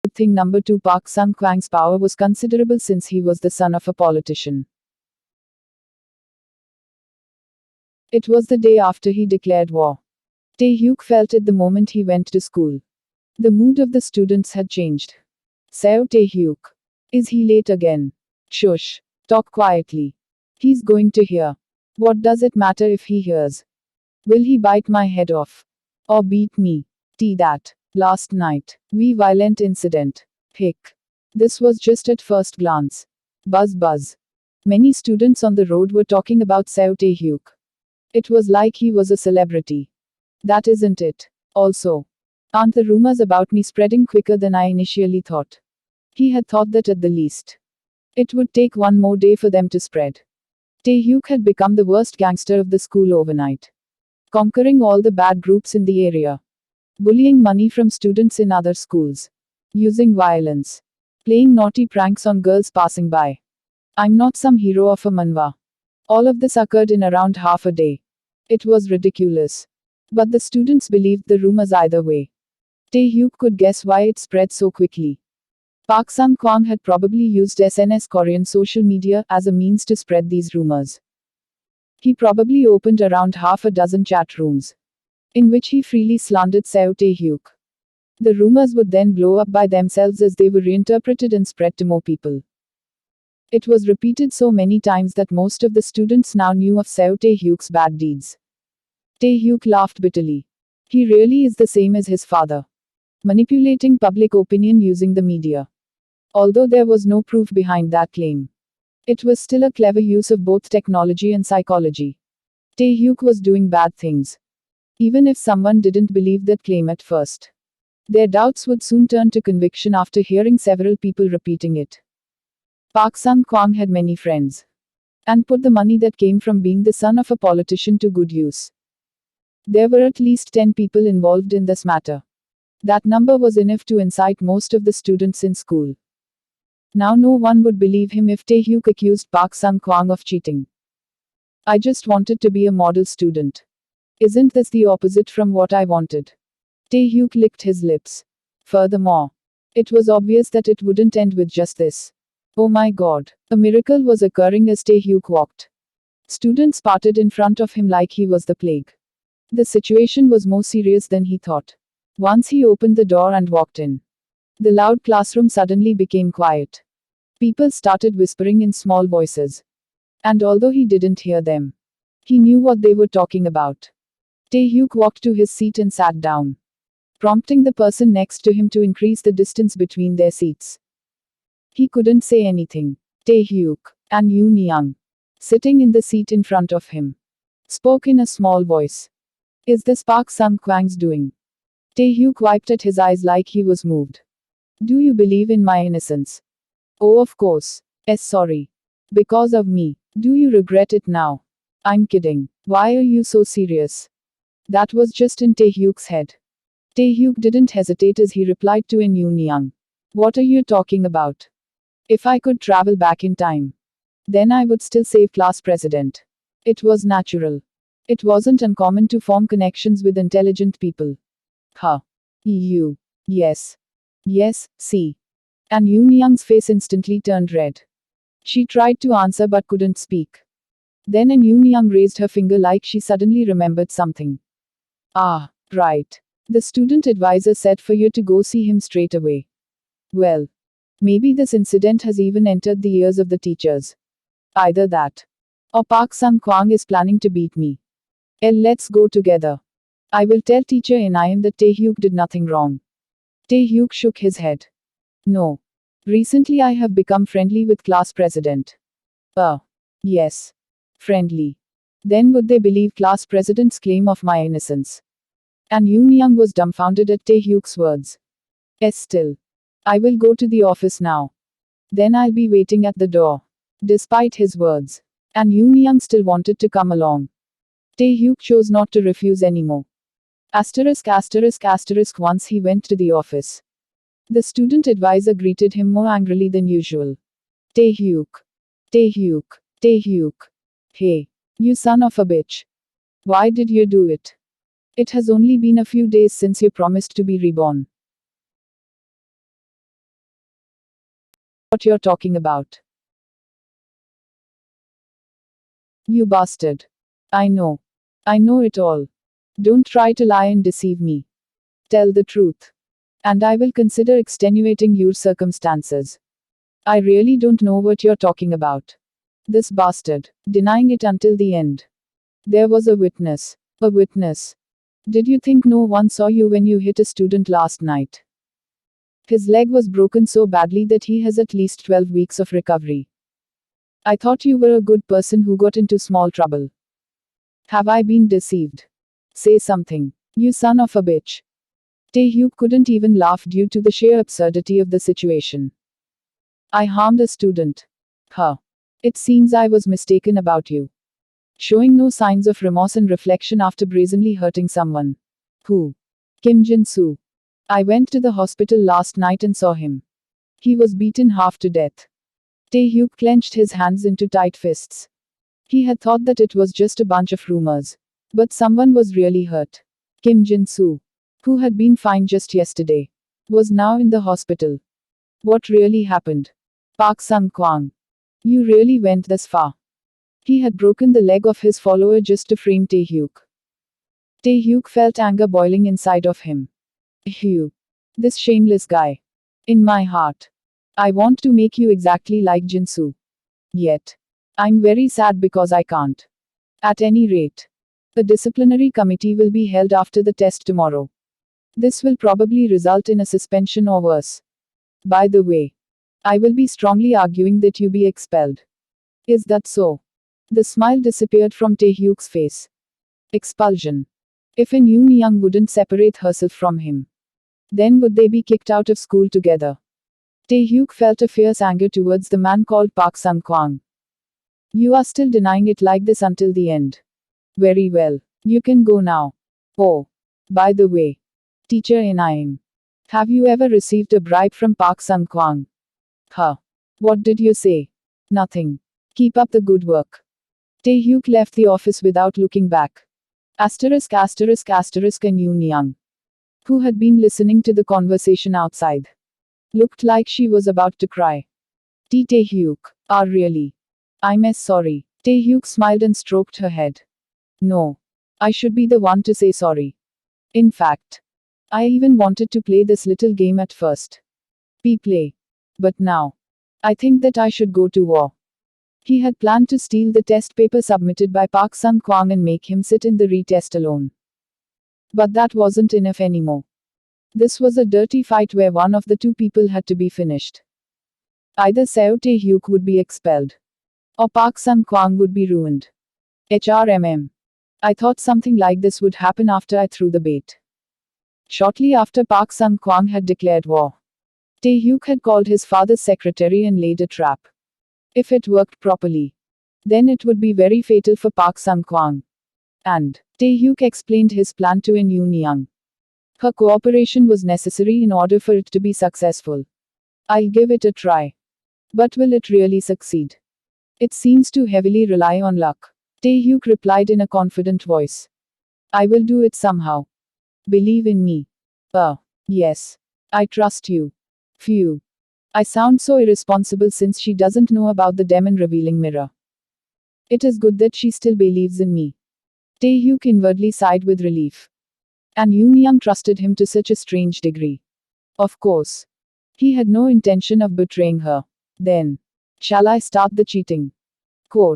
Good thing number 2, Park Sun-kwang's power was considerable since he was the son of a politician. It was the day after he declared war. Tae-hyuk felt it the moment he went to school. The mood of the students had changed. Seo Tae-hyuk. Is he late again? Shush. Talk quietly. He's going to hear. What does it matter if he hears? Will he bite my head off? Or beat me? That. Last night. Violent incident. Hick. This was just at first glance. Buzz buzz. Many students on the road were talking about Seo Tae-hyuk. It was like he was a celebrity. That isn't it. Also, aren't the rumors about me spreading quicker than I initially thought? He had thought that at the least. It would take one more day for them to spread. Tae-hyuk had become the worst gangster of the school overnight. Conquering all the bad groups in the area. Bullying money from students in other schools. Using violence. Playing naughty pranks on girls passing by. I'm not some hero of a manhwa. All of this occurred in around half a day. It was ridiculous. But the students believed the rumors either way. Tae-hyuk could guess why it spread so quickly. Park Sun-kwang had probably used SNS Korean social media as a means to spread these rumors. He probably opened around half a dozen chat rooms, in which he freely slandered Seo Tae-hyuk. The rumors would then blow up by themselves as they were reinterpreted and spread to more people. It was repeated so many times that most of the students now knew of Seo Tae-hyuk's bad deeds. Tae-hyuk laughed bitterly. He really is the same as his father. Manipulating public opinion using the media. Although there was no proof behind that claim. It was still a clever use of both technology and psychology. Tae-hyuk was doing bad things. Even if someone didn't believe that claim at first. Their doubts would soon turn to conviction after hearing several people repeating it. Park Sun-kwang had many friends. And put the money that came from being the son of a politician to good use. There were at least 10 people involved in this matter. That number was enough to incite most of the students in school. Now no one would believe him if Tae-hyuk accused Park Sun-kwang of cheating. I just wanted to be a model student. Isn't this the opposite from what I wanted? Tae-hyuk licked his lips. Furthermore, it was obvious that it wouldn't end with just this. Oh my god. A miracle was occurring as Tae-hyuk walked. Students parted in front of him like he was the plague. The situation was more serious than he thought. Once he opened the door and walked in, the loud classroom suddenly became quiet. People started whispering in small voices. And although he didn't hear them, he knew what they were talking about. Tae-hyuk walked to his seat and sat down, prompting the person next to him to increase the distance between their seats. He couldn't say anything. Tae-hyuk and Yoon-young, sitting in the seat in front of him, spoke in a small voice. Is this Park Sun-kwang's doing? Tae-hyuk wiped at his eyes like he was moved. Do you believe in my innocence? Oh, of course. Yes, sorry. Because of me. Do you regret it now? I'm kidding. Why are you so serious? That was just in Tae-hyuk's head. Tae-hyuk didn't hesitate as he replied to Yoon-young. What are you talking about? If I could travel back in time, then I would still save class president. It was natural. It wasn't uncommon to form connections with intelligent people. Huh. You. Yes. Yes, see. And Yoon-young's face instantly turned red. She tried to answer but couldn't speak. Then Yoon-young raised her finger like she suddenly remembered something. Ah, right. The student advisor said for you to go see him straight away. Well, maybe this incident has even entered the ears of the teachers. Either that, or Park Sun-kwang is planning to beat me. Let's go together. I will tell teacher Inayam that Tae-hyuk did nothing wrong. Tae-hyuk shook his head. No. Recently I have become friendly with class president. Yes. Friendly. Then would they believe class president's claim of my innocence? And Yoon-young was dumbfounded at Tae-hyuk's words. Yes, still. I will go to the office now. Then I'll be waiting at the door. Despite his words. And Yoon-young still wanted to come along. Tae-hyuk chose not to refuse anymore. Once he went to the office, the student advisor greeted him more angrily than usual. Tae-hyuk. Tae-hyuk. Tae-hyuk. Hey. You son of a bitch. Why did you do it? It has only been a few days since you promised to be reborn. what you're talking about. You bastard. I know. I know it all. Don't try to lie and deceive me. Tell the truth. And I will consider extenuating your circumstances. I really don't know what you're talking about. This bastard, denying it until the end. There was a witness. A witness. Did you think no one saw you when you hit a student last night? His leg was broken so badly that he has at least 12 weeks of recovery. I thought you were a good person who got into small trouble. Have I been deceived? Say something. You son of a bitch. Tae-hyuk couldn't even laugh due to the sheer absurdity of the situation. I harmed a student. Huh. It seems I was mistaken about you. Showing no signs of remorse and reflection after brazenly hurting someone. Who? Kim Jin-soo. I went to the hospital last night and saw him. He was beaten half to death. Tae-hyuk clenched his hands into tight fists. He had thought that it was just a bunch of rumors. But someone was really hurt. Kim Jin-soo, who had been fine just yesterday, was now in the hospital. What really happened? Park Sung-kwang. You really went this far. He had broken the leg of his follower just to frame Tae-hyuk. Tae-hyuk felt anger boiling inside of him. Hugh. This shameless guy. In my heart. I want to make you exactly like Jin-soo. Yet. I'm very sad because I can't. At any rate. The disciplinary committee will be held after the test tomorrow. This will probably result in a suspension or worse. By the way. I will be strongly arguing that you be expelled. Is that so? The smile disappeared from Tae-hyuk's face. Expulsion. If In Yoon-young wouldn't separate herself from him, then would they be kicked out of school together? Tae-hyuk felt a fierce anger towards the man called Park Sung-kwang. You are still denying it like this until the end. Very well. You can go now. Oh. By the way. Teacher In-im. Have you ever received a bribe from Park Sung-kwang? Huh. What did you say? Nothing. Keep up the good work. Tae-hyuk left the office without looking back. Asterisk asterisk asterisk and Yoon-young, who had been listening to the conversation outside, looked like she was about to cry. Tae-hyuk. Ah really? I'm sorry. Tae-hyuk smiled and stroked her head. No. I should be the one to say sorry. In fact. I even wanted to play this little game at first. Play. But now. I think that I should go to war. He had planned to steal the test paper submitted by Park Sung-kwang and make him sit in the retest alone. But that wasn't enough anymore. This was a dirty fight where one of the two people had to be finished. Either Seo Tae-hyuk would be expelled. Or Park Sung-kwang would be ruined. HRMM. I thought something like this would happen after I threw the bait. Shortly after Park Sung-kwang had declared war, Tae-hyuk had called his father's secretary and laid a trap. If it worked properly, then it would be very fatal for Park Sung-kwang. And Tae-hyuk explained his plan to In Yoon-young. Her cooperation was necessary in order for it to be successful. I'll give it a try. But will it really succeed? It seems to heavily rely on luck. Tae-hyuk replied in a confident voice. I will do it somehow. Believe in me. Yes. I trust you. Phew. I sound so irresponsible since she doesn't know about the demon revealing mirror. It is good that she still believes in me. Tae-hyuk inwardly sighed with relief. And Yoon-young trusted him to such a strange degree. Of course. He had no intention of betraying her. Then. Shall I start the cheating? Quote.